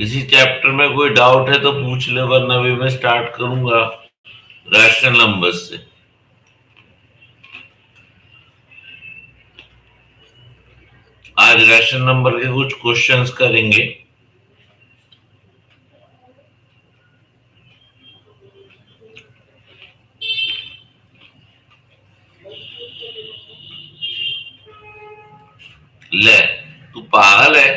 किसी चैप्टर में कोई डाउट है तो पूछ ले, वरना भी मैं स्टार्ट करूंगा रैशनल नंबर्स से। आज रैशनल नंबर के कुछ क्वेश्चंस करेंगे। ले, तू पागल है?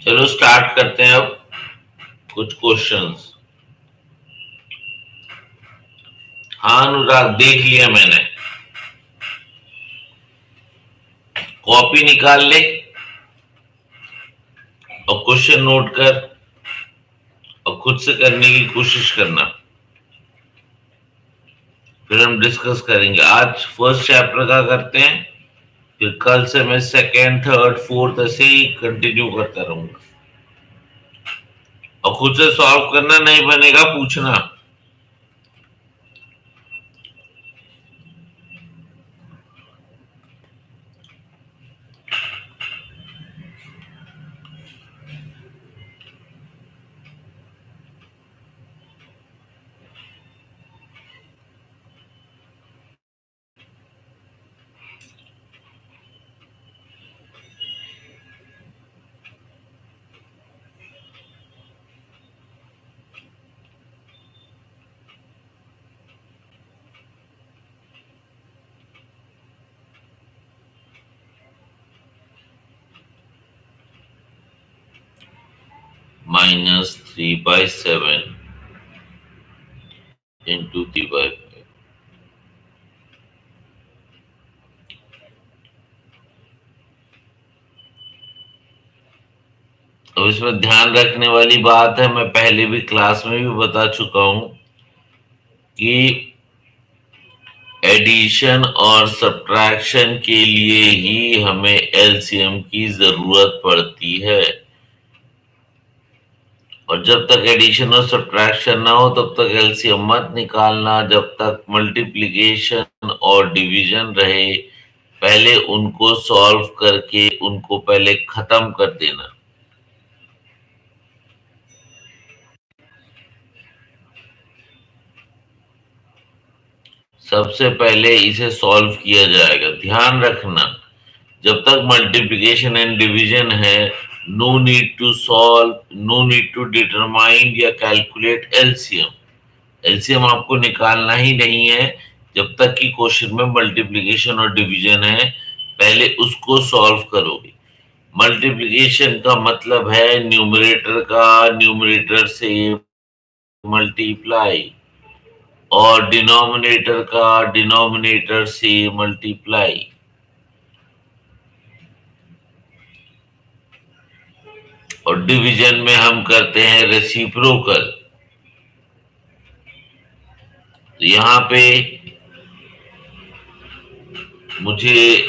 चलो स्टार्ट करते हैं अब कुछ क्वेश्चंस। हाँ अनुराग, देख लिया मैंने। कॉपी निकाल ले और क्वेश्चन नोट कर और खुद से करने की कोशिश करना, फिर हम डिस्कस करेंगे। आज फर्स्ट चैप्टर का करते हैं, फिर कल से मैं सेकेंड, थर्ड, फोर्थ ऐसे ही कंटिन्यू करता रहूंगा। और खुद से सॉल्व करना, नहीं बनेगा पूछना। -3/7 into 3/5। अब इसमें ध्यान रखने वाली बात है, मैं पहले भी क्लास में भी बता चुका हूं कि एडिशन और सब्ट्रैक्शन के लिए ही हमें एलसीएम की जरूरत पड़ती है, और जब तक एडिशन और सब्ट्रैक्शन ना हो तब तक एलसीएम मत निकालना। जब तक मल्टीप्लिकेशन और डिवीजन रहे, पहले उनको सॉल्व करके उनको पहले खत्म कर देना। सबसे पहले इसे सॉल्व किया जाएगा। ध्यान रखना, जब तक मल्टीप्लिकेशन एंड डिवीजन है, no need to solve, no need to determine या कैलकुलेट एलसीएम। एलसीएम आपको निकालना ही नहीं है जब तक कि क्वेश्चन में मल्टीप्लिकेशन और डिवीजन है, पहले उसको सॉल्व करोगे। मल्टीप्लिकेशन का मतलब है न्यूमरेटर का न्यूमरेटर से मल्टीप्लाई, और डिनोमिनेटर का डिनोमिनेटर से मल्टीप्लाई। और डिवीजन में हम करते हैं रेसिप्रोकल। तो यहाँ पे मुझे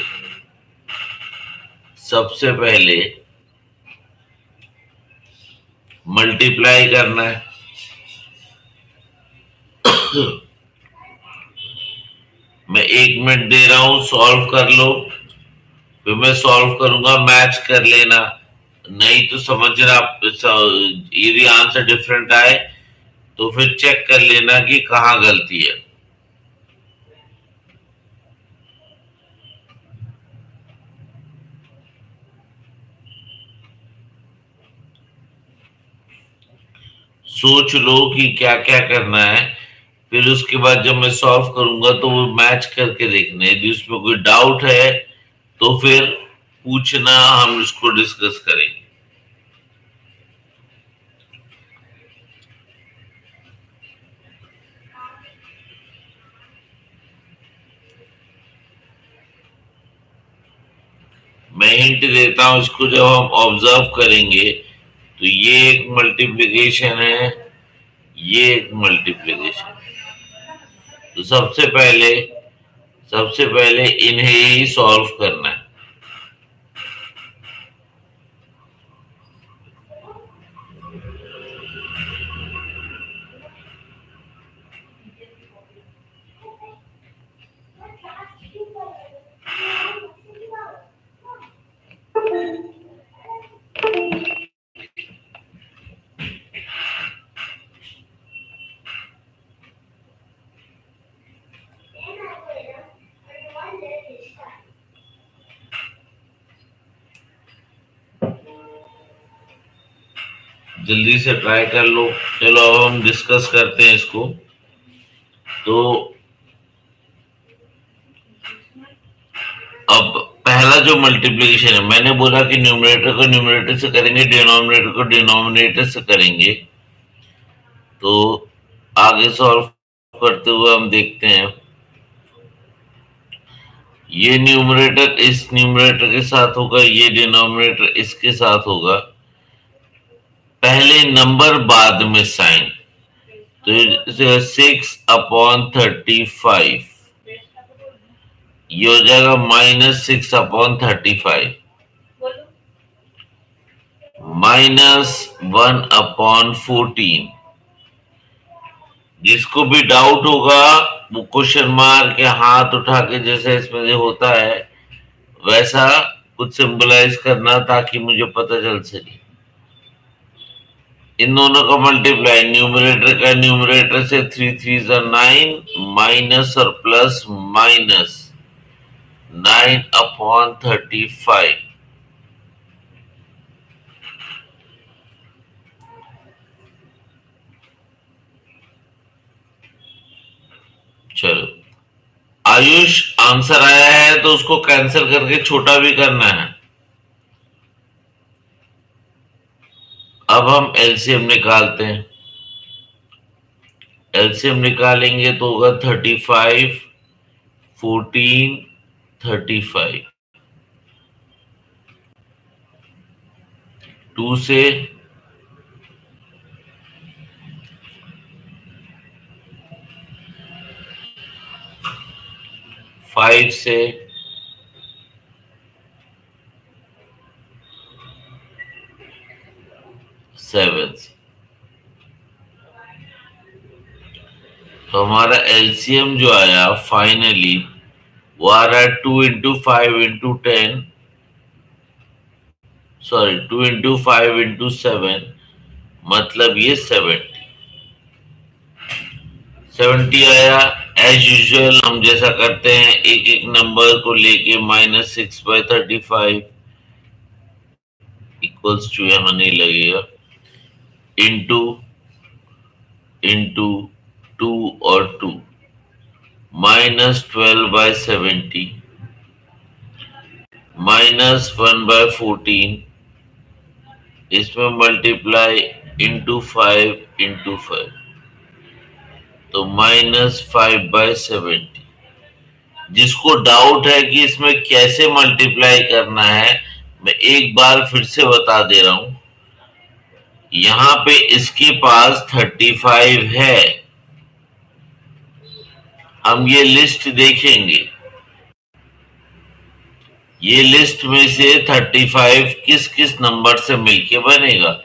सबसे पहले मल्टीप्लाई करना है। मैं 1 मिनट दे रहा हूं, सॉल्व कर लो, फिर मैं सॉल्व करूंगा, मैच कर लेना। नहीं तो समझना, यदि आंसर डिफरेंट आए तो फिर चेक कर लेना कि कहाँ गलती है। सोच लो कि क्या क्या करना है, फिर उसके बाद जब मैं सॉल्व करूंगा तो वो मैच करके देखना है। यदि उसमें कोई डाउट है तो फिर पूछना, हम इसको डिस्कस करेंगे। मैं हिंट देता हूं, इसको जब हम ऑब्जर्व करेंगे तो ये एक मल्टीप्लिकेशन है, ये एक मल्टीप्लिकेशन। तो सबसे पहले इन्हें ही सॉल्व करना है। जल्दी से ट्राई कर लो। चलो अब हम डिस्कस करते हैं इसको। तो अब पहला जो मल्टीप्लिकेशन है, मैंने बोला कि न्यूमरेटर को न्यूमरेटर से करेंगे, डिनोमिनेटर को डिनोमिनेटर से करेंगे। तो आगे सॉल्व करते हुए हम देखते हैं, ये न्यूमरेटर इस न्यूमरेटर के साथ होगा, ये डिनोमिनेटर इसके साथ होगा। पहले नंबर बाद में साइन। तो 6/35, ये हो जाएगा -6/35, -1/14। जिसको भी डाउट होगा वो क्वेश्चन मार्क के हाथ उठा के, जैसे इसमें जो होता है वैसा कुछ सिंबलाइज करना, ताकि मुझे पता चल सके। इन दोनों का मल्टीप्लाई, न्यूमरेटर का न्यूमरेटर से 3 3 माइनस और प्लस माइनस 9/35। चलो, आयुष आंसर आया है तो उसको कैंसिल करके छोटा भी करना है। अब हम एलसीएम निकालते हैं। एलसीएम निकालेंगे तो होगा 35, 14, 35। 2 से 5 से 7 से। तो हमारा एलसीएम जो आया फाइनली वो आ रहा है 2 into 5 into 10, sorry 2 into 5 into 7, मतलब ये 70 आया। एज यूजुअल हम जैसा करते हैं एक एक नंबर को लेके -6/35 इक्वल्स टू यहां नहीं लगेगा इंटू इंटू 2 और 2 -12/70 -1/14 इसमें मल्टीप्लाई इंटू 5 तो -5/70। जिसको डाउट है कि इसमें कैसे मल्टीप्लाई करना है मैं एक बार फिर से बता दे रहा हूं। यहां पे इसके पास 35 है। हम ये लिस्ट देखेंगे, ये लिस्ट में से 35 किस किस नंबर से मिलके बनेगा।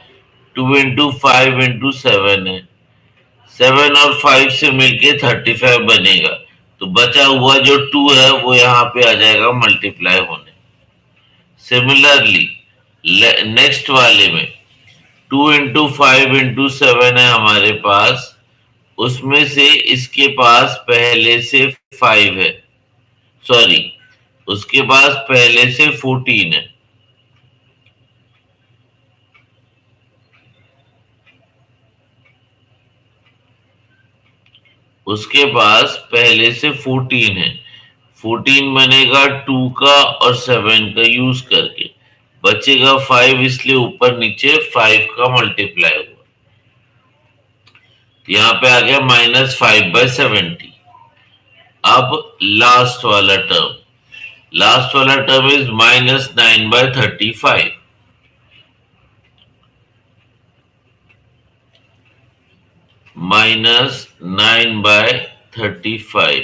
2 into 5 into 7 है, 7 और 5 से मिलके 35 बनेगा। तो बचा हुआ जो 2 है वो यहाँ पे आ जाएगा मल्टीप्लाई होने। सिमिलरली नेक्स्ट वाले में 2 into 5 into 7 है हमारे पास, उसमें से इसके पास पहले से 5 है, सॉरी उसके पास पहले से 14 है। उसके पास पहले से 14 है। 14 बनेगा 2 का और 7 का यूज करके, बचेगा 5, इसलिए ऊपर नीचे 5 का मल्टीप्लाई हुआ। यहाँ पे आ गया -5/70। अब लास्ट वाला टर्म इज -9/35। -9/35,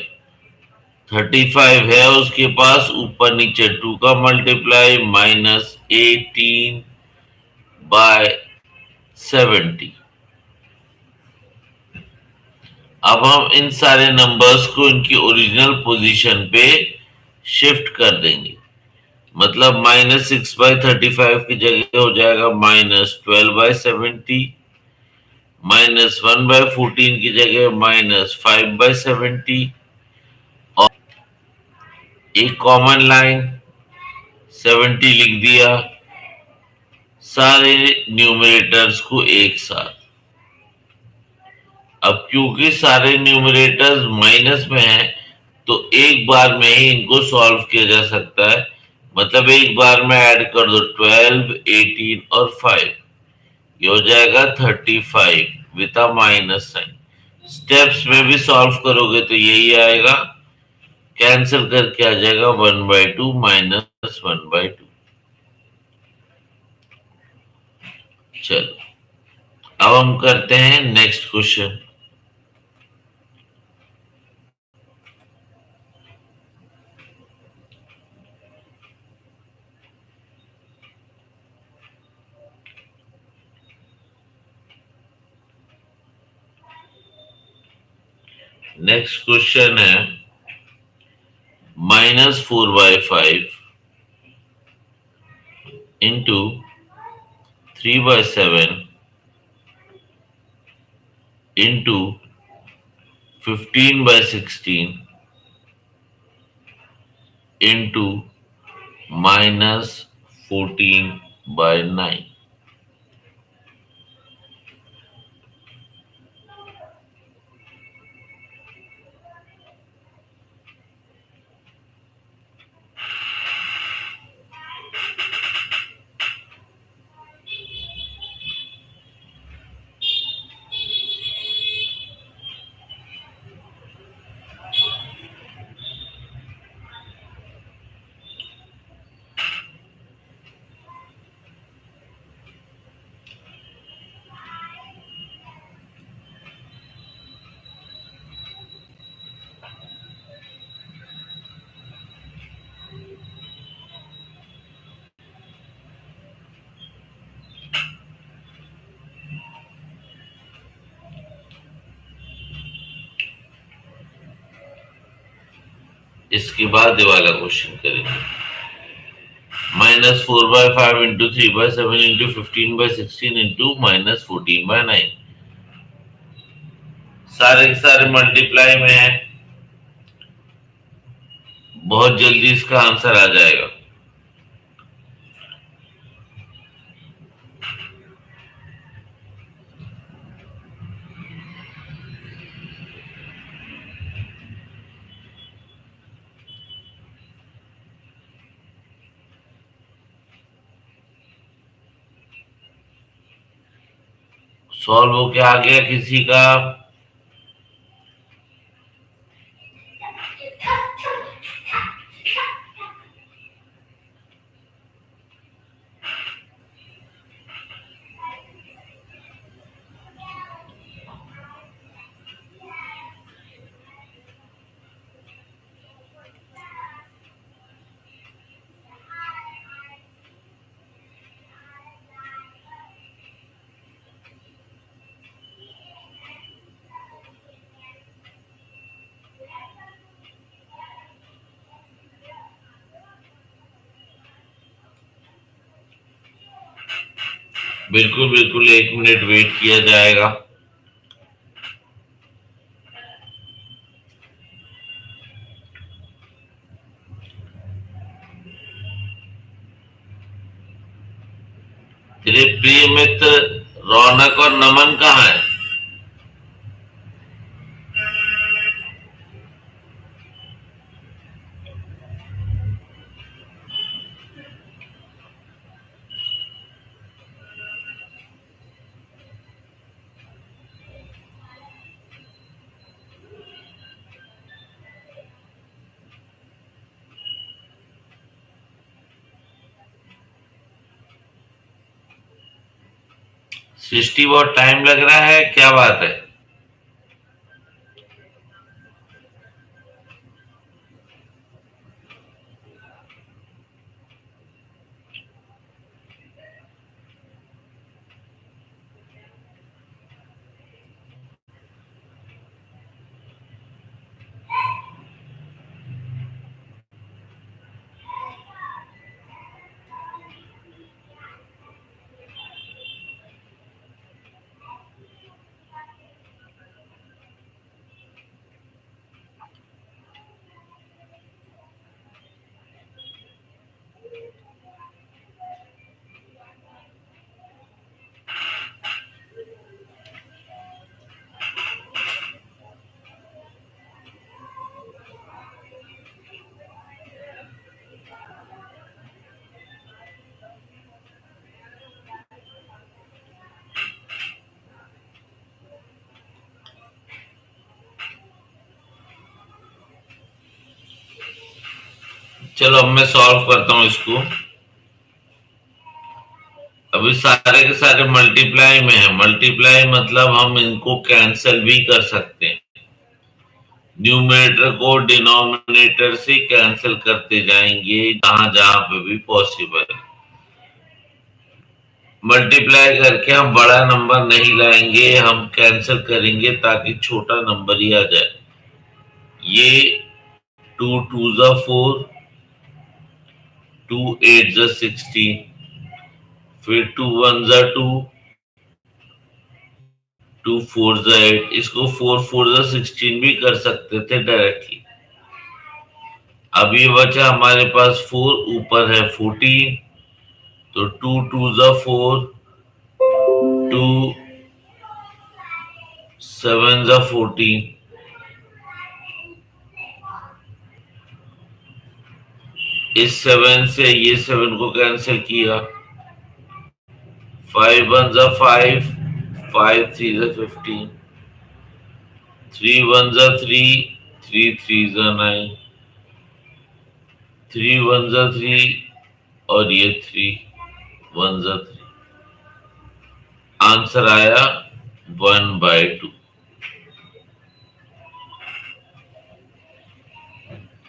35 है उसके पास, ऊपर नीचे 2 का मल्टीप्लाई -18/70। अब हम इन सारे नंबर्स को इनकी ओरिजिनल पोजीशन पे शिफ्ट कर देंगे। मतलब -6/35 की जगह हो जाएगा -12/70, -1/14 की जगह -5/70, और एक कॉमन लाइन 70 लिख दिया सारे न्यूमरेटर्स को एक साथ। अब क्योंकि सारे न्यूमरेटर्स माइनस में हैं तो एक बार में ही इनको सॉल्व किया जा सकता है। मतलब एक बार में ऐड कर दो 12, 18 और 5, ये हो जाएगा 35 with a minus sign. Steps में भी सॉल्व करोगे तो यही आएगा, कैंसिल करके आ जाएगा 1/2 -1/2। चलो अब हम करते हैं नेक्स्ट क्वेश्चन। नेक्स्ट क्वेश्चन है -4/5 इंटू 3/7 इंटू 15/16 इंटू -14/9। इसके बाद ये वाला क्वेश्चन करेंगे। -4/5 इंटू 3/7 इंटू 15/16 इंटू -14/9, सारे के सारे मल्टीप्लाई में है। बहुत जल्दी इसका आंसर आ जाएगा। सॉल्व हो क्या आ गया किसी का? बिल्कुल बिल्कुल, 1 मिनट वेट किया जाएगा। तेरे प्रिय मित्र रौनक और नमन कहाँ है? सृष्टि, बहुत टाइम लग रहा है, क्या बात है? चलो अब मैं सॉल्व करता हूं इसको। अभी सारे के सारे मल्टीप्लाई में है। मल्टीप्लाई मतलब हम इनको कैंसिल भी कर सकते हैं। न्यूमरेटर को डिनोमिनेटर से कैंसिल करते जाएंगे जहां जहां पे भी पॉसिबल है। मल्टीप्लाई करके हम बड़ा नंबर नहीं लाएंगे, हम कैंसिल करेंगे ताकि छोटा नंबर ही आ जाए। ये 2 2 4, 2 8 16, फिर 2 1 2, 2 4 8। इसको 4 4 16 भी कर सकते थे डायरेक्टली। अब ये बचा हमारे पास 4, ऊपर है 14, तो 2 2 4, 2 7 14। इस 7 से ये 7 को कैंसिल किया। 5 1 5, 5 3 15, 3 1 3, 3 3 9, 3 1 3, और ये 3 1 3। आंसर आया 1/2।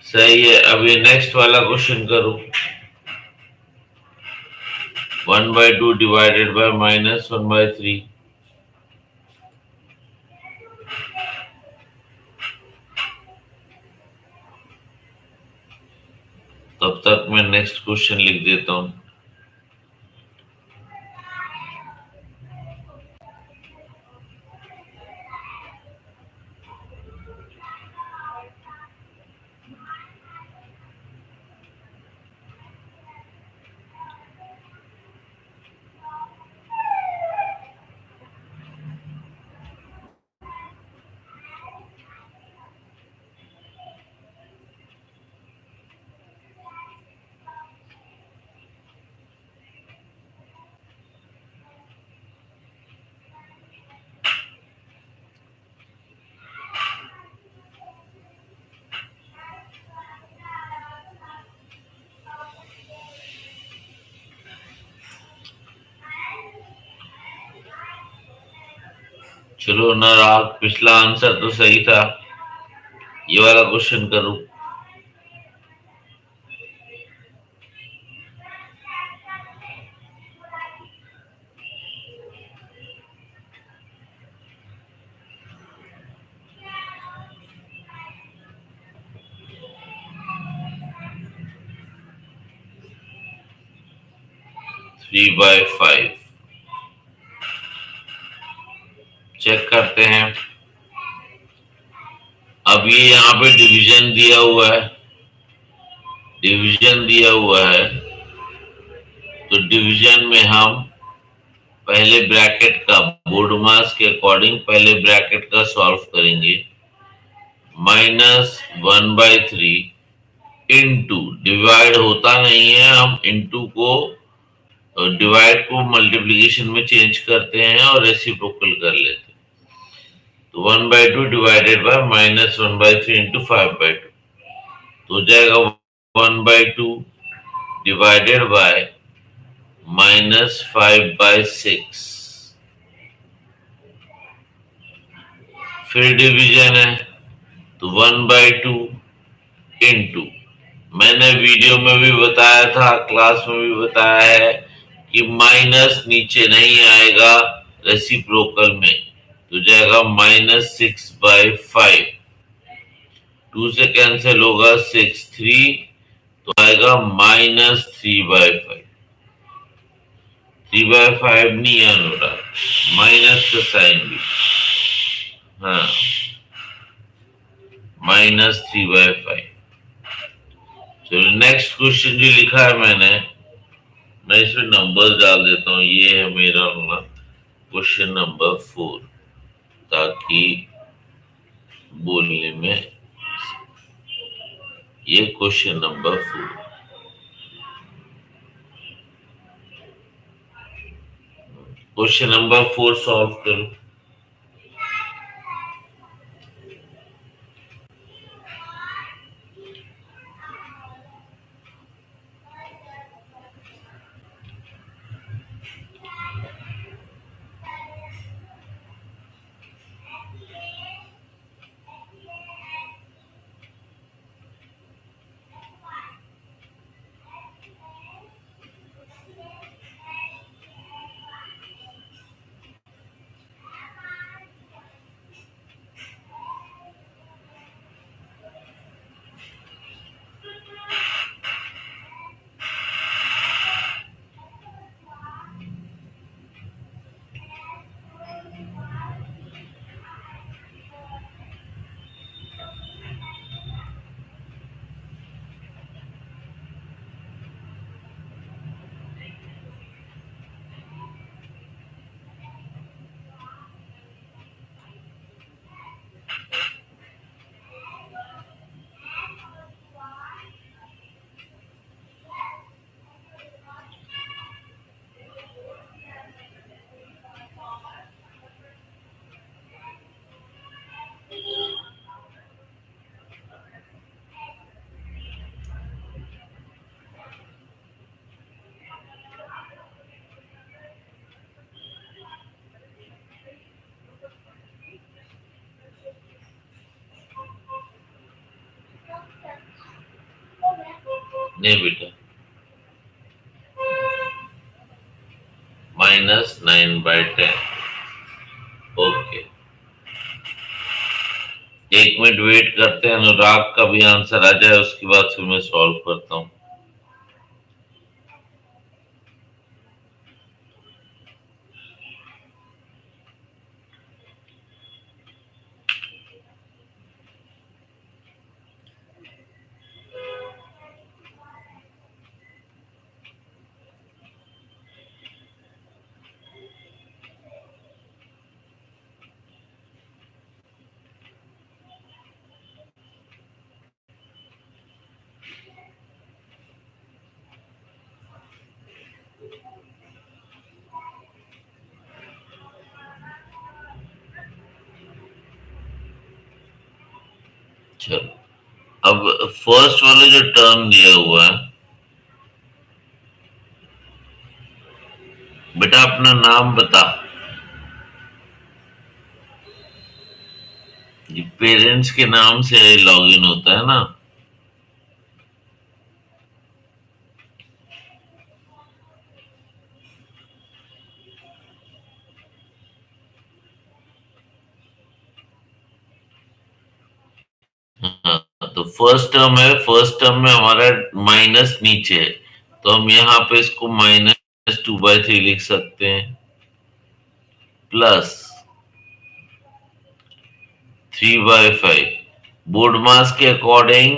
सही है। अब ये नेक्स्ट वाला क्वेश्चन करो। 1/2 डिवाइडेड बाय -1/3। तब तक मैं नेक्स्ट क्वेश्चन लिख देता हूं। चलो अनुराग, पिछला आंसर तो सही था, ये वाला क्वेश्चन करूं। थ्री बाय फाइव चेक करते हैं। अब ये यहाँ पे डिवीजन दिया हुआ है, डिवीजन दिया हुआ है, तो डिवीजन में हम पहले ब्रैकेट का बोर्ड मास के अकॉर्डिंग पहले ब्रैकेट का सॉल्व करेंगे। -1/3 इंटू, डिवाइड होता नहीं है, हम इंटू को डिवाइड को मल्टीप्लिकेशन में चेंज करते हैं और रेसिप्रोकल कर लेते हैं। तो 1/2 डिवाइडेड बाय -1/3 इंटू 5/2, तो हो जाएगा 1/2 डिवाइडेड बाय -5/6। फिर डिवीजन है, तो 1/2 इंटू, मैंने वीडियो में भी बताया था, क्लास में भी बताया है कि माइनस नीचे नहीं आएगा रेसिप्रोकल में, तो जाएगा -6/5। 2 से कैंसिल होगा 6, 3, तो आएगा -3/5। 3/5 नहीं है अनुराग, माइनस का साइन भी, हाँ, -3/5। चलो नेक्स्ट क्वेश्चन जो लिखा है मैंने, मैं इसमें नंबर्स डाल देता हूँ। ये है मेरा क्वेश्चन नंबर 4, ताकि बोलने में, ये question number 4। Question number 4 solve करो। नहीं बेटा, -9/10। ओके, एक मिनट वेट करते हैं, अनुराग का भी आंसर आ जाए, उसके बाद फिर मैं सॉल्व करता हूँ। चलो, अब फर्स्ट वाला जो टर्म दिया हुआ है, बेटा अपना नाम बता। ये पेरेंट्स के नाम से लॉगिन होता है ना। हाँ, तो फर्स्ट टर्म है, फर्स्ट टर्म में हमारा माइनस नीचे है, तो हम यहाँ पे इसको -2/3 लिख सकते हैं, प्लस 3/5। बोर्ड मास के अकॉर्डिंग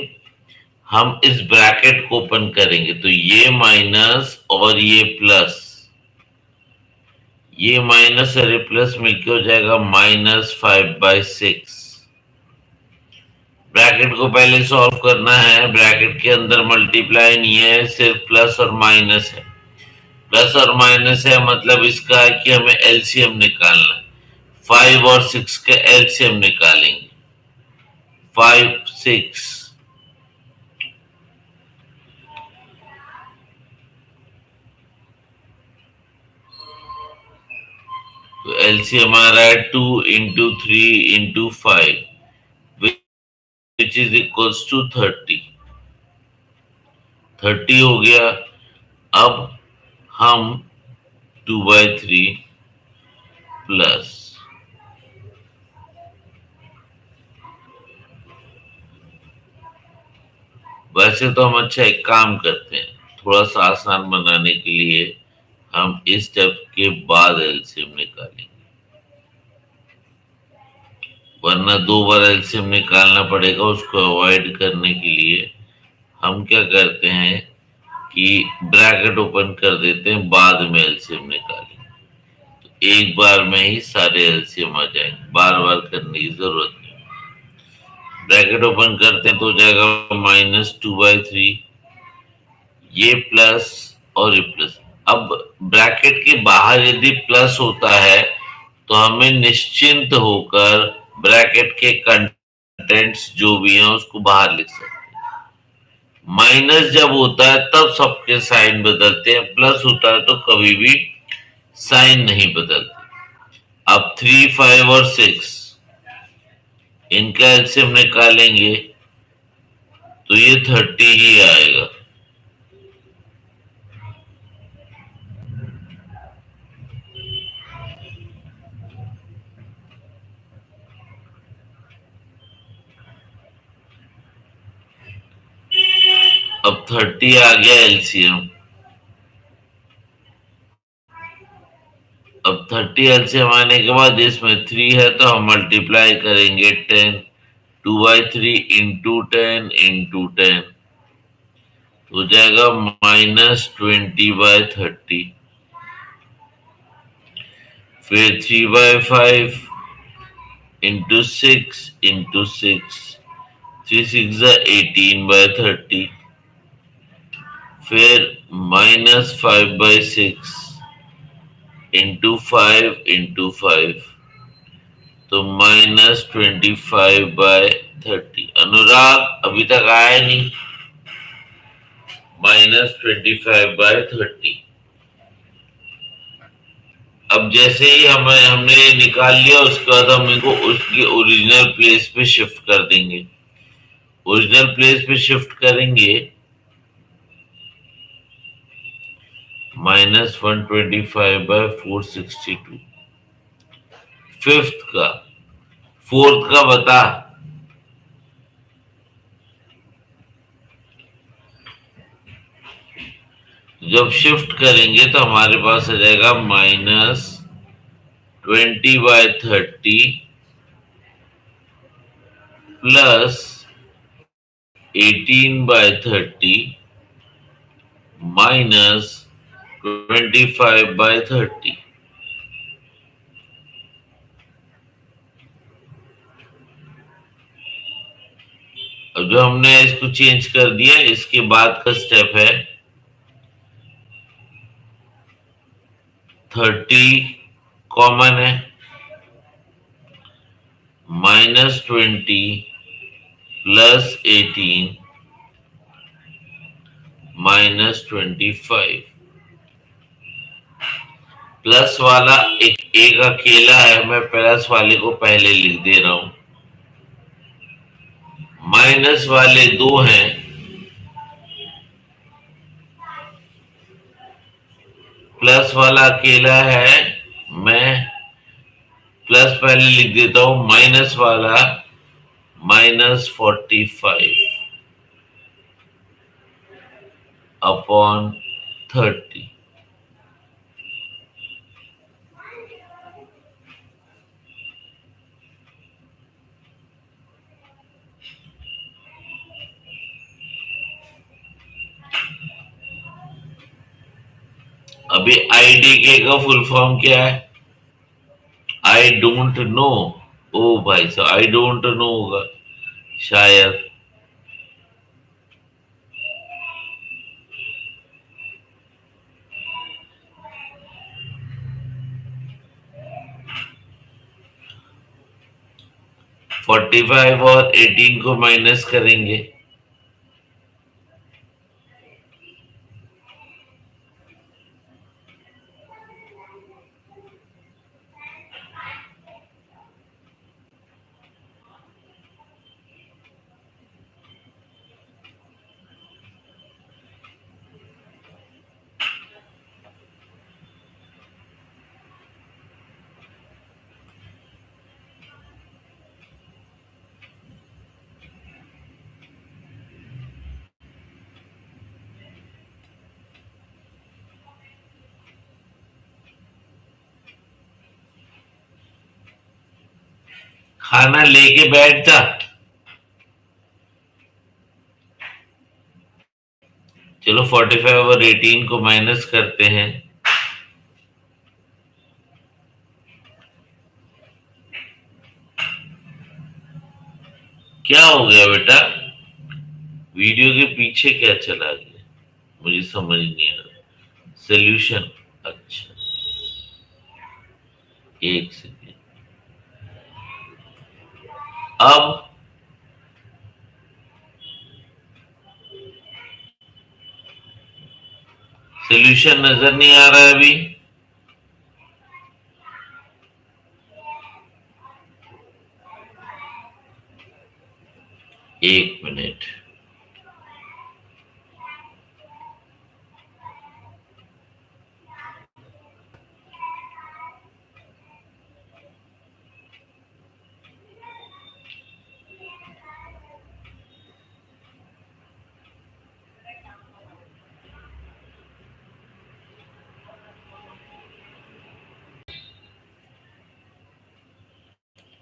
हम इस ब्रैकेट को ओपन करेंगे, तो ये माइनस और ये माइनस और ये प्लस मिलके हो जाएगा -5/6। ब्रैकेट को पहले सॉल्व करना है, ब्रैकेट के अंदर मल्टीप्लाई नहीं है, सिर्फ प्लस और माइनस है। प्लस और माइनस है मतलब इसका है कि हमें एलसीएम निकालना है। 5 और 6 का एलसीएम निकालेंगे। 5 6, तो एलसीएम आ रहा है 2 × 3 × 5, विच इज इक्वल्स टू 30 हो गया। अब हम 2/3 प्लस, वैसे तो हम अच्छा एक काम करते हैं, थोड़ा सा आसान बनाने के लिए हम इस स्टेप के बाद एलसीएम निकालेंगे, वरना 2 बार एलसीएम निकालना पड़ेगा। उसको अवॉइड करने के लिए हम क्या करते हैं कि ब्रैकेट ओपन कर देते हैं, बाद में एलसीएम निकालेंगे, तो एक बार में ही सारे एलसीएम आ जाएंगे, बार बार करने की जरूरत नहीं। ब्रैकेट ओपन करते हैं तो हो जाएगा -2/3, ये प्लस और ये प्लस। अब ब्रैकेट के बाहर यदि प्लस होता है तो हमें निश्चिंत होकर ब्रैकेट के कंटेंट्स जो भी हैं उसको बाहर लिख सकते हैं। माइनस जब होता है तब सबके साइन बदलते हैं, प्लस होता है तो कभी भी साइन नहीं बदलते। अब 3 5 और 6 इनका एलसीएम निकालेंगे तो ये 30 ही आएगा। अब 30 आ गया एलसीएम। अब 30 एलसीएम आने के बाद इसमें 3 है तो हम मल्टीप्लाई करेंगे 10, 2/3 × 10 हो जाएगा -20/30। फिर 3/5 × 6 × 6, 3 6 18/30। फिर -5/6 × 5 तो -25/30। अनुराग अभी तक आया नहीं, -25/30। अब जैसे ही हमने निकाल लिया, उसके बाद हम इनको उसकी ओरिजिनल प्लेस पे शिफ्ट कर देंगे। ओरिजिनल प्लेस पे शिफ्ट करेंगे, -125/462। फिफ्थ का, फोर्थ का बता। जब शिफ्ट करेंगे तो हमारे पास आ जाएगा -20/30 प्लस 18/30 -25/30। अब जो हमने इसको चेंज कर दिया, इसके बाद का स्टेप है 30 कॉमन है, -20 प्लस 18 माइनस 25। प्लस वाला एक अकेला है, मैं प्लस वाले को पहले लिख दे रहा हूं। माइनस वाले दो हैं, प्लस वाला अकेला है। मैं प्लस पहले लिख देता हूं, माइनस वाला -45 अपॉन 30। अभी आईडीके का फुल फॉर्म क्या है? I don't know. ओ भाई साहब, आई डोंट नो होगा शायद। । 45 और 18 को माइनस करेंगे। खाना लेके बैठ जा। चलो 45 और 18 को माइनस करते हैं। क्या हो गया बेटा? वीडियो के पीछे क्या चला गया? मुझे समझ नहीं आ रहा। सोल्यूशन। अच्छा, एक सेकेंड। अब सोल्यूशन नजर नहीं आ रहा है अभी? एक मिनट।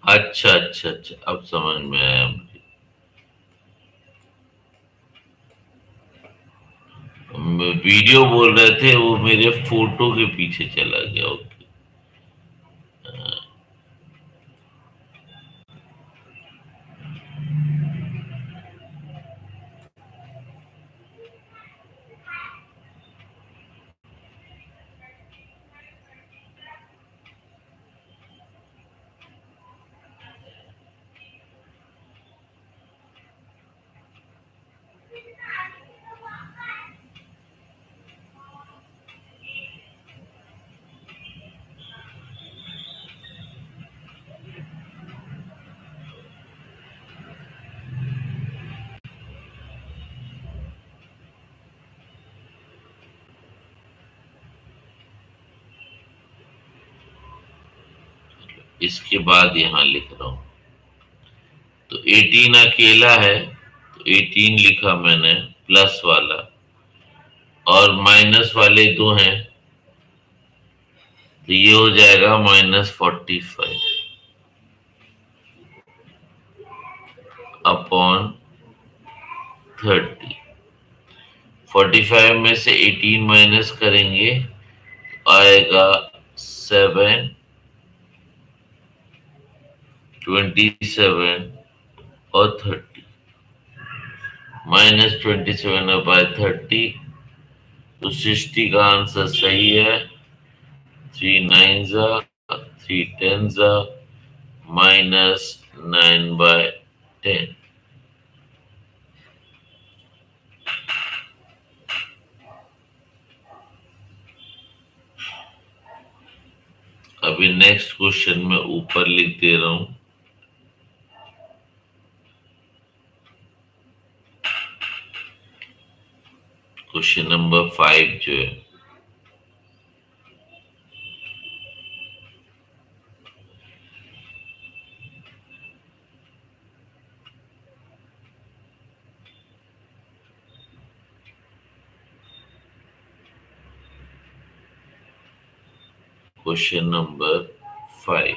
अच्छा अच्छा अच्छा, अब समझ में आया मुझे। वीडियो बोल रहे थे, वो मेरे फोटो के पीछे चला गया। ओके। इसके बाद यहां लिख रहा हूं। तो 18 अकेला है, तो 18 लिखा मैंने प्लस वाला, और माइनस वाले दो हैं, तो ये हो जाएगा -45 अपॉन 30। 45 में से 18 माइनस करेंगे तो आएगा 7, 27 और 30। -27/30, तो 60 का आंसर सही है। 3 9 3 10 -9/10। नेक्स्ट क्वेश्चन में ऊपर लिख दे रहा हूं। क्वेश्चन नंबर 5 जो है, क्वेश्चन नंबर 5,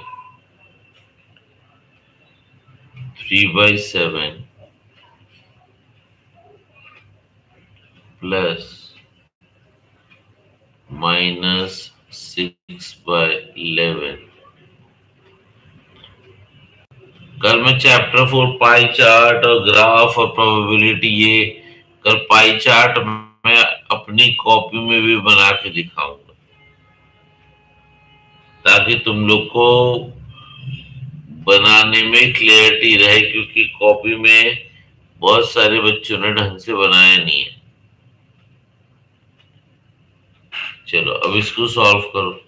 3/7 plus minus 6/11। कल मैं चैप्टर 4 पाई चार्ट और ग्राफ और प्रोबेबिलिटी, ये कल पाई चार्ट मैं अपनी कॉपी में भी बना के दिखाऊंगा, ताकि तुम लोग को बनाने में क्लियरिटी रहे, क्योंकि कॉपी में बहुत सारे बच्चों ने ढंग से बनाया नहीं है। चलो अब इसको सॉल्व करो।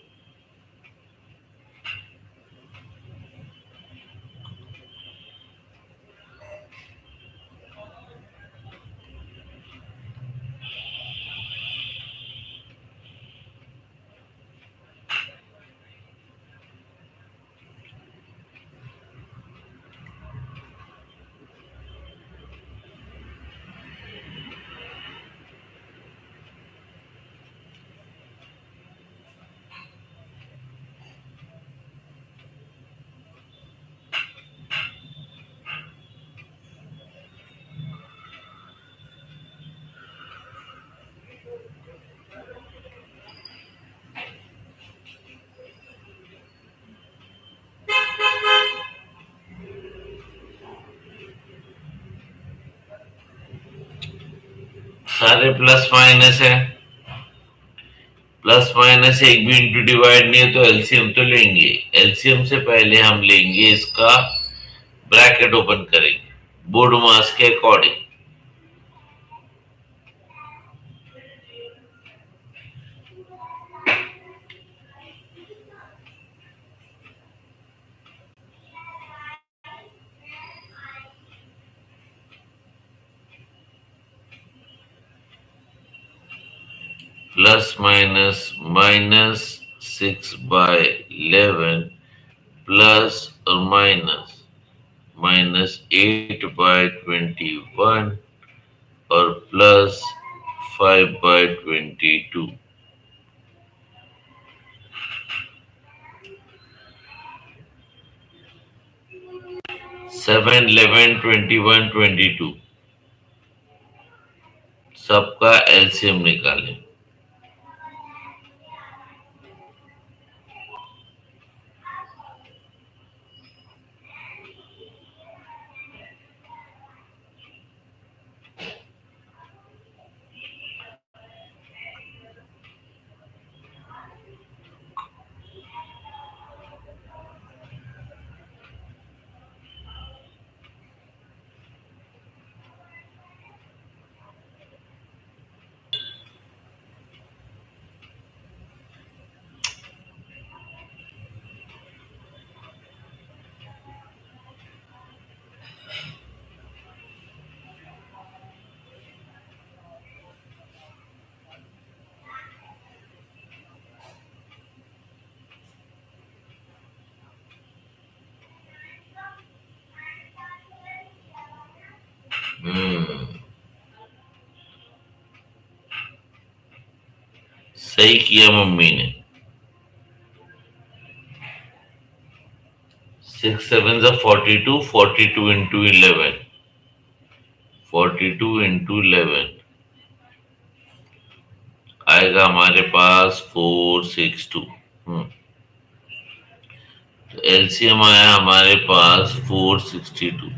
सारे प्लस माइनस है, प्लस माइनस एक भी इंटू डिवाइड नहीं है, तो एलसीएम तो लेंगे। एलसीएम से पहले हम लेंगे इसका ब्रैकेट ओपन करेंगे बोर्ड मास के according. Plus minus minus 6/11 plus और माइनस माइनस 8/21 और प्लस 5/22। 7, 11, 21, 22 सबका एलसीएम निकालें। सही किया मम्मी ने। 6 7 42, 42 इंटू 11, 42 इंटू 11 आएगा हमारे पास 462। तो एलसीएम आया हमारे पास 462।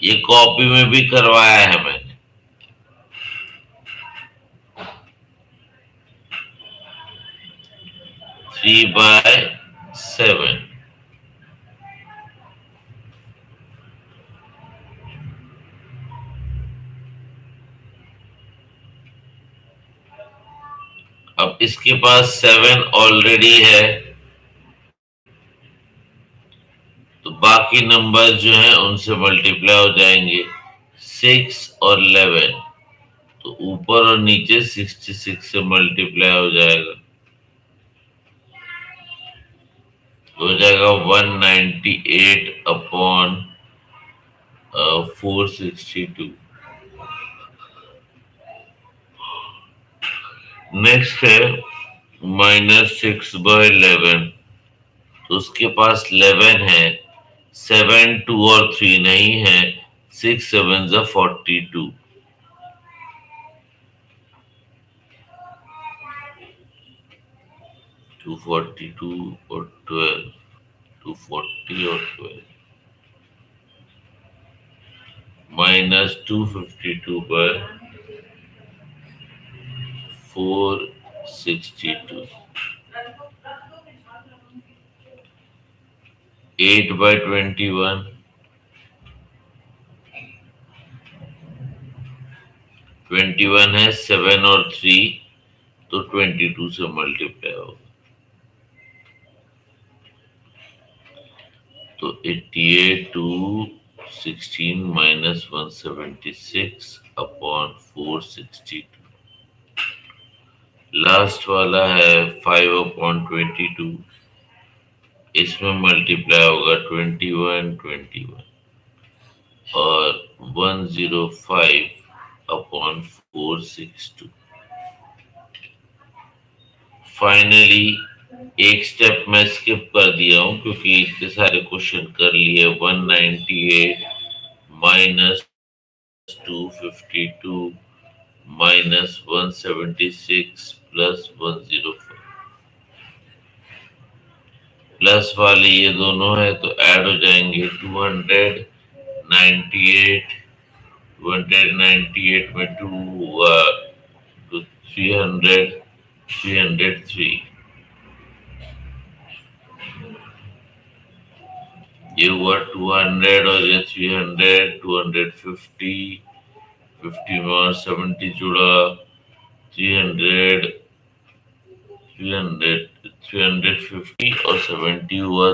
ये कॉपी में भी करवाया है मैंने। 3/7। अब अब इसके पास 7 ऑलरेडी है, तो बाकी नंबर जो हैं उनसे मल्टीप्लाई हो जाएंगे। 6 और 11, तो ऊपर और नीचे 66 से मल्टीप्लाई हो जाएगा, हो जाएगा 198 अपॉन 462। नेक्स्ट है -6/11, तो उसके पास 11 है, 7, 2 और 3 नहीं है, 6 7 जा 42, 242 और 12, 240 और 12, -252/462, 8/21, 21 है, 7 और 3, तो 22 से मल्टीप्लाई होगा, तो 88 टू 16 -176 अपॉन 462। लास्ट वाला है 5/22, इसमें मल्टीप्लाई होगा 21 21 और 105/462। फाइनली एक स्टेप मैं स्किप कर दिया हूं क्योंकि इतने सारे क्वेश्चन कर लिए। 198 -252 -176 +105, प्लस वाले ये दोनों है तो ऐड हो जाएंगे। 298, 298 में 2 हुआ तो 300, 303, ये हुआ 200 और ये 300, 250, 50 में और 70 जुड़ा, 300, 300, 350 और 70 हुआ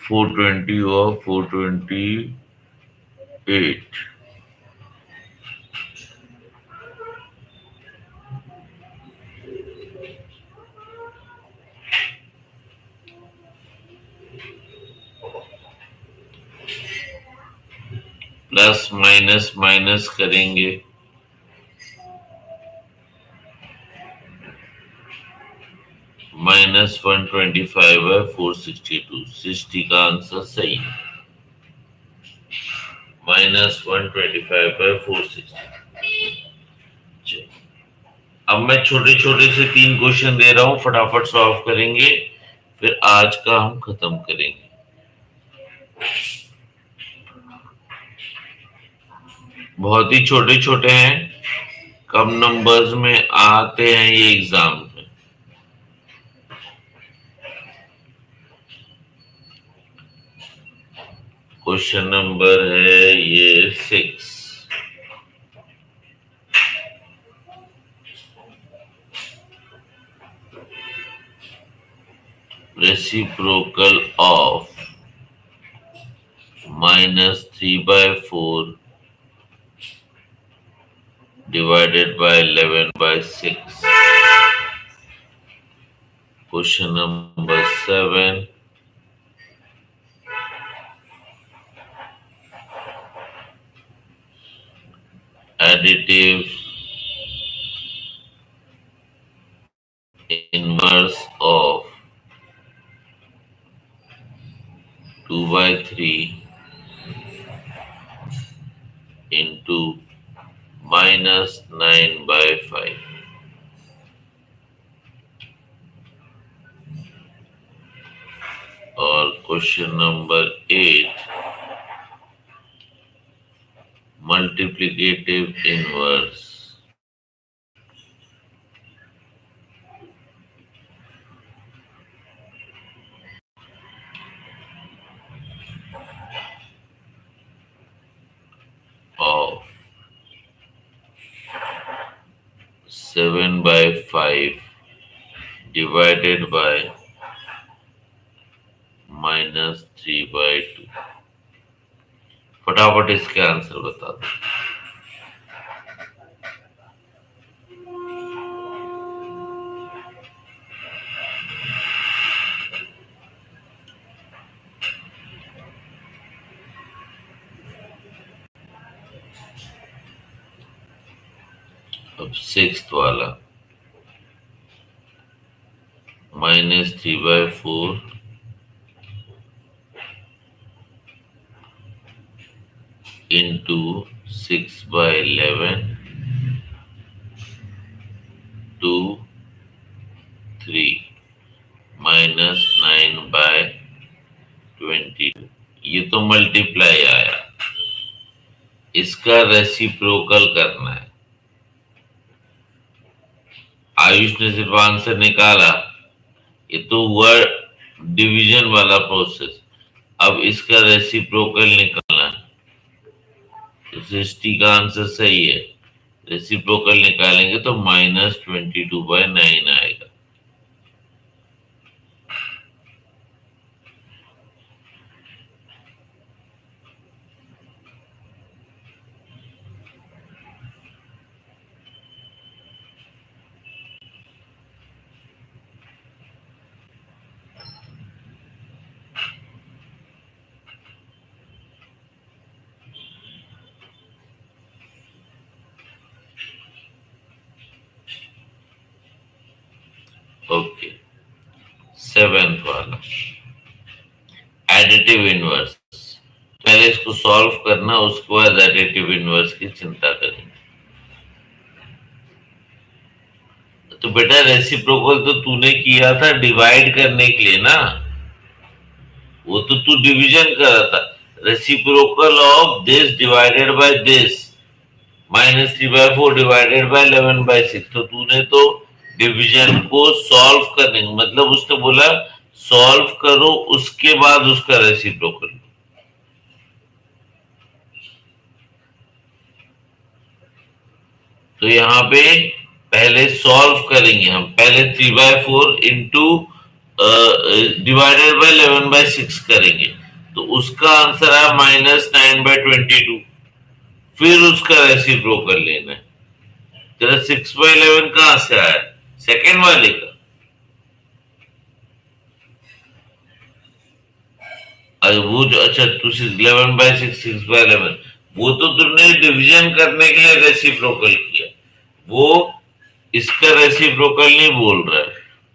420 हुआ 428। प्लस माइनस माइनस करेंगे, -125/462, 60 का आंसर सही है, -125/462। अब मैं छोटे छोटे से 3 क्वेश्चन दे रहा हूं, फटाफट सॉल्व करेंगे, फिर आज का हम खत्म करेंगे। बहुत ही छोटे छोटे हैं, कम नंबर्स में आते हैं ये एग्जाम में। क्वेश्चन नंबर है ये 6। Reciprocal of -3/4 divided by 11/6. Question number 7. Additive inverse of 2/3 into -9/5. और question number 8, multiplicative inverse of 7/5 divided by -3/2। फटाफट इसके आंसर बता दो। अब सिक्स्थ वाला -3/4 into 6/11 to 3 -9/22। ये तो मल्टीप्लाई आया, इसका रेसिप्रोकल करना है। आयुष ने सिर्फ आंसर निकाला, ये तो हुआ डिवीजन वाला प्रोसेस। अब इसका रेसिप्रोकल निकालना है। तो 60 का आंसर सही है। रेसिप्रोकल निकालेंगे तो -22/9 आएगा। ओके, सेवेंथ वाला एडिटिव इनवर्स। पहले इसको सॉल्व करना, उसके बाद एडिटिव इनवर्स की चिंता करेंगे। तो बेटा रेसिप्रोकल तो तूने किया था डिवाइड करने के लिए ना, वो तो तू डिवीजन कर रहा था। Reciprocal of this divided by this -3/4 divided by 11/6। तो तूने तो डिवीजन को सॉल्व करने, मतलब उसने बोला सॉल्व करो उसके बाद उसका रेसिप्रोकल। तो यहाँ पे पहले सॉल्व करेंगे हम। पहले 3/4 इंटू डिवाइडेड बाय 11/6 करेंगे, तो उसका आंसर है -9/22। फिर उसका रेसिप्रोकल लेना है। तेरा 6/11 कहां से आया? सेकेंड वाले का। वो जो, अच्छा तू 11/6 6/11, वो तो तुमने डिवीजन करने के लिए रेसिप्रोकल किया। वो इसका रेसिप्रोकल नहीं बोल रहा है,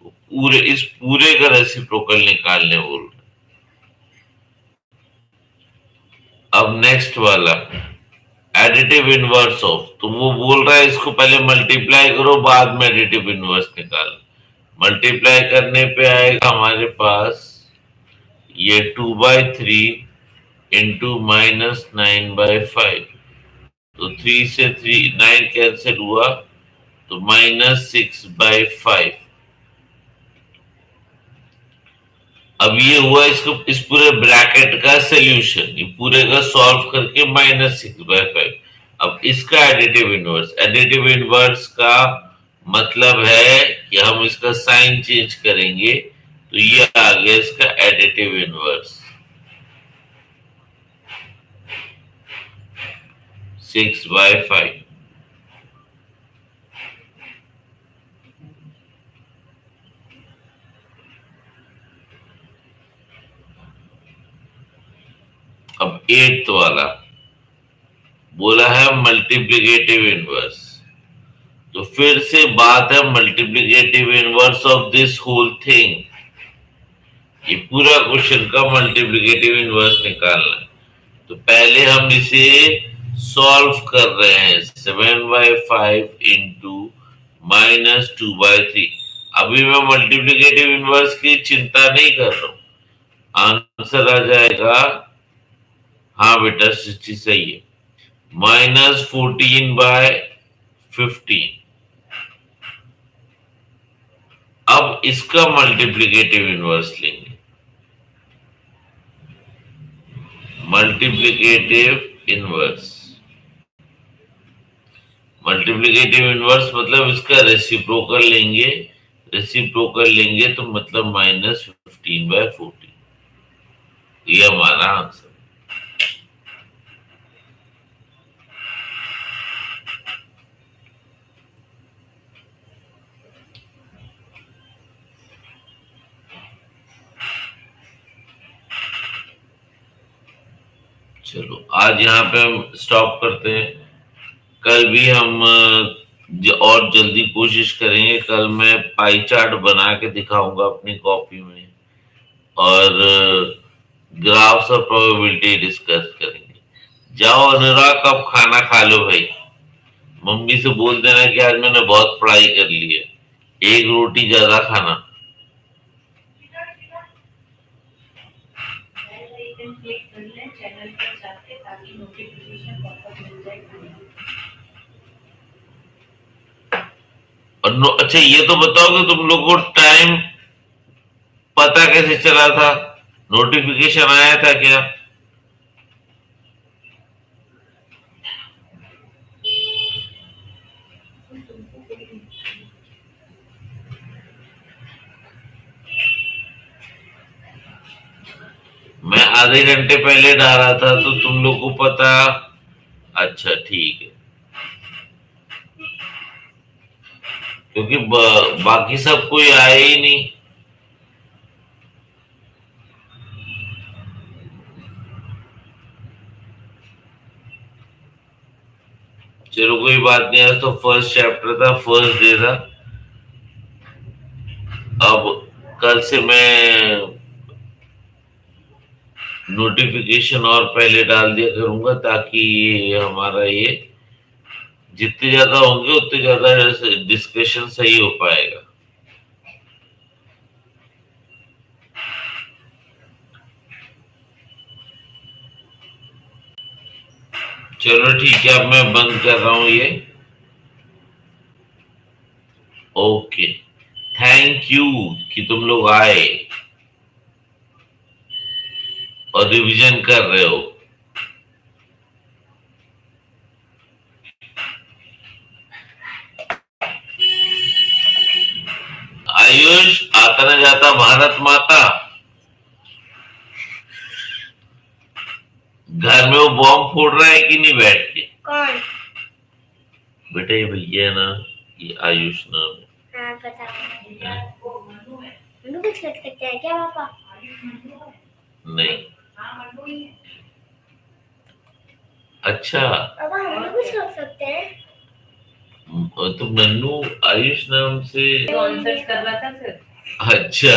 पूरे इस पूरे का रेसिप्रोकल निकालने बोल रहा है। अब नेक्स्ट वाला एडिटिव इनवर्स ऑफ, तो वो बोल रहा है इसको पहले मल्टीप्लाई करो बाद में एडिटिव इनवर्स निकाल। मल्टीप्लाई करने पे आएगा हमारे पास ये 2/3 इंटू -9/5। तो 3 से 9 कैंसिल हुआ, तो -6/5। अब ये हुआ इसको, इस पूरे ब्रैकेट का सोल्यूशन, ये पूरे का सॉल्व करके -6/5। अब इसका एडिटिव इनवर्स, एडिटिव इनवर्स का मतलब है कि हम इसका साइन चेंज करेंगे, तो ये आ गया इसका एडिटिव इनवर्स 6/5। अब एट्थ वाला बोला है मल्टीप्लिकेटिव इनवर्स। तो फिर से बात है multiplicative inverse of this whole thing. ये पूरा क्वेश्चन का मल्टीप्लिकेटिव इनवर्स निकालना है। तो पहले हम इसे सॉल्व कर रहे हैं। 7/5 इंटू -2/3। अभी मैं मल्टीप्लिकेटिव इनवर्स की चिंता नहीं कर रहा हूं। आंसर आ जाएगा, हाँ बेटा 60 सही है, -14/15। अब इसका मल्टीप्लिकेटिव इनवर्स लेंगे। मल्टीप्लिकेटिव इनवर्स मल्टीप्लिकेटिव इनवर्स मतलब इसका रेसिप्रोकल लेंगे, रेसिप्रोकल लेंगे तो मतलब -15/14, ये हमारा आंसर। चलो आज यहाँ पे हम स्टॉप करते हैं। कल भी हम और जल्दी कोशिश करेंगे। कल मैं पाई चार्ट बना के दिखाऊंगा अपनी कॉपी में, और ग्राफ्स और प्रोबेबिलिटी डिस्कस करेंगे। जाओ अनुराग, अब खाना खा लो भाई। मम्मी से बोल देना कि आज मैंने बहुत पढ़ाई कर ली है, एक रोटी ज्यादा खाना। और अच्छा ये तो बताओ कि तुम लोग को टाइम पता कैसे चला था? नोटिफिकेशन आया था क्या? मैं आधे घंटे पहले डाला था तो तुम लोग को पता। अच्छा ठीक है, क्योंकि बाकी सब कोई आया ही नहीं। चलो कोई बात नहीं, आज तो फर्स्ट चैप्टर था, फर्स्ट डे था। अब कल से मैं नोटिफिकेशन और पहले डाल दिया करूंगा, ताकि हमारा ये जितने ज्यादा होंगे उतने ज्यादा डिस्कशन सही हो पाएगा। चलो ठीक है, अब मैं बंद कर रहा हूं ये। ओके, थैंक यू कि तुम लोग आए और रिवीजन कर रहे हो। आयुष, आता न जाता भारत माता। घर में वो बॉम्ब फोड़ रहा है कि नहीं बैठ के? कौन? बेटा ये भैया ना, ये आयुष नाम है। हाँ पता है। मन्नू कुछ कर सकते हैं क्या पापा? नहीं। अच्छा पापा हम लोग कुछ कर सकते हैं? तो नन्नू आयुष नाम से कॉन्सर्ट कर रहा था फिर। अच्छा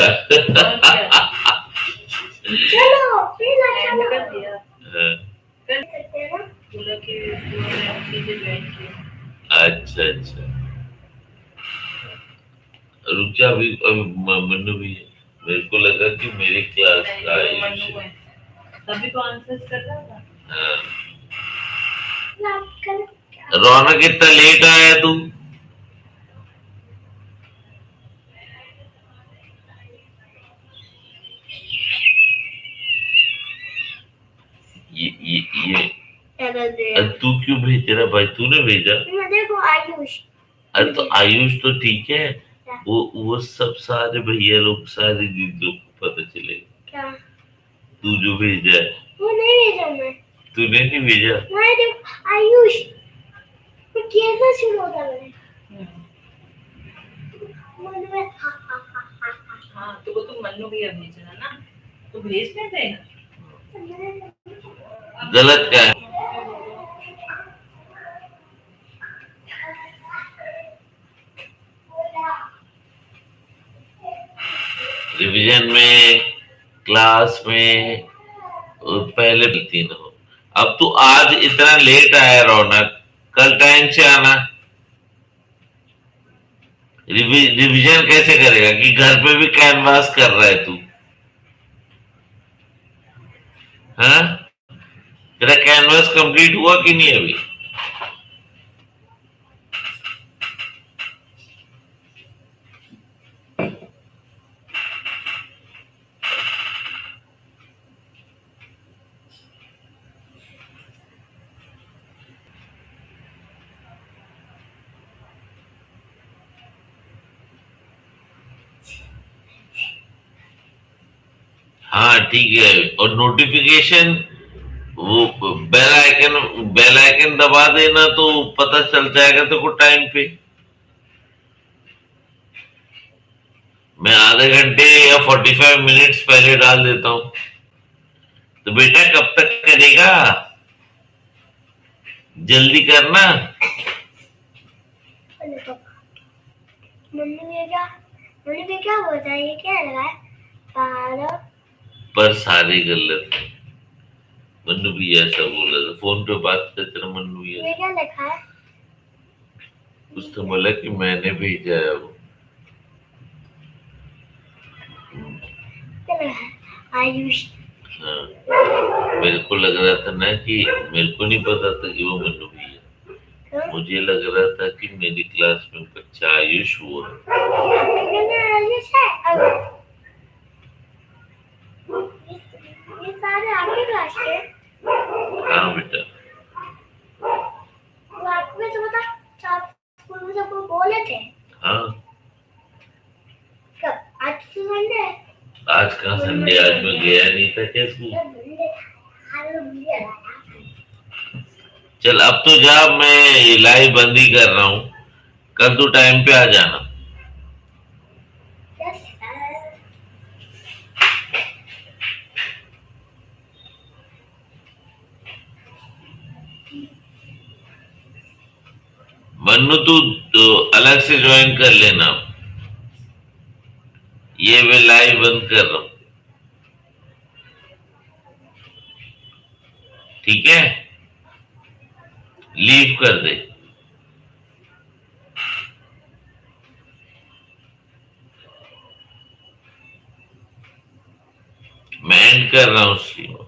चलो फिर चलो कर दिया। कर सकते हैं ना, बोला कि अच्छा अच्छा, रुक जा, अभी अभी मन्नू भी है। मेरे को लगा कि मेरी क्लास का आयुष है। तभी तो आंसर्स कर रहा था। हाँ। रौनक इतना लेट आया तू? ये तू क्यों भेज रहा भाई? तूने भेजा? देखो आयुष। अरे तो आयुष तो ठीक है, वो सब सारे भैया लोग, सारे दीदी लोग को पता चलेगा। क्या? तू जो भेजा है वो नहीं भेजा मैं। तूने नहीं भेजा? नहीं देखो आयुष, तो कैसे शुरू होता है? हाँ तो वो तो मन्नू भैया भेजना ना, तो भेज देते हैं। गलत क्या है? रिवीजन में, क्लास में पहले मिलती ना हो। अब तू आज इतना लेट आया रौनक, कल टाइम से आना। रिवीजन कैसे करेगा कि घर पे भी कैनवास कर रहा है तू? हाँ, तेरा कैनवास कंप्लीट हुआ कि नहीं अभी? हाँ ठीक है। और नोटिफिकेशन, वो बेल आइकन दबा देना तो पता चल जाएगा तेरे को टाइम पे। मैं आधे घंटे या 45 मिनट्स पहले डाल देता हूँ। तो बेटा कब तक करेगा? जल्दी करना। मम्मी ने क्या बोला? ये क्या लगा है? पर सारी गलत है। मन्नू भी ऐसा बोला था, फोन पे बात करते ना। मन्नू ये क्या लिखा है? उसने बोला कि मैंने भेजा है वो। आयुष। हाँ, मेरे को लग रहा था ना कि मेरे को नहीं पता था कि वो मन्नू भी है। मुझे लग रहा था कि मेरी क्लास में बच्चा आयुष हुआ। आयुष है। ये सारे आपके क्लास के? हाँ बेटा। वो आपको तो बता, आप स्कूल में सबको बोले थे? हाँ। कब? आज संडे है। आज कहाँ संडे? आज मैं गया नहीं था क्या स्कूल? चल अब तो जा, मैं लाइव बंद ही कर रहा हूँ। कल तो टाइम पे आ जाना। मन्नू तू तो अलग से ज्वाइन कर लेना। ये मैं लाइव बंद कर रहा हूँ। ठीक है, लीव कर दे। मैं एंड कर रहा हूँ।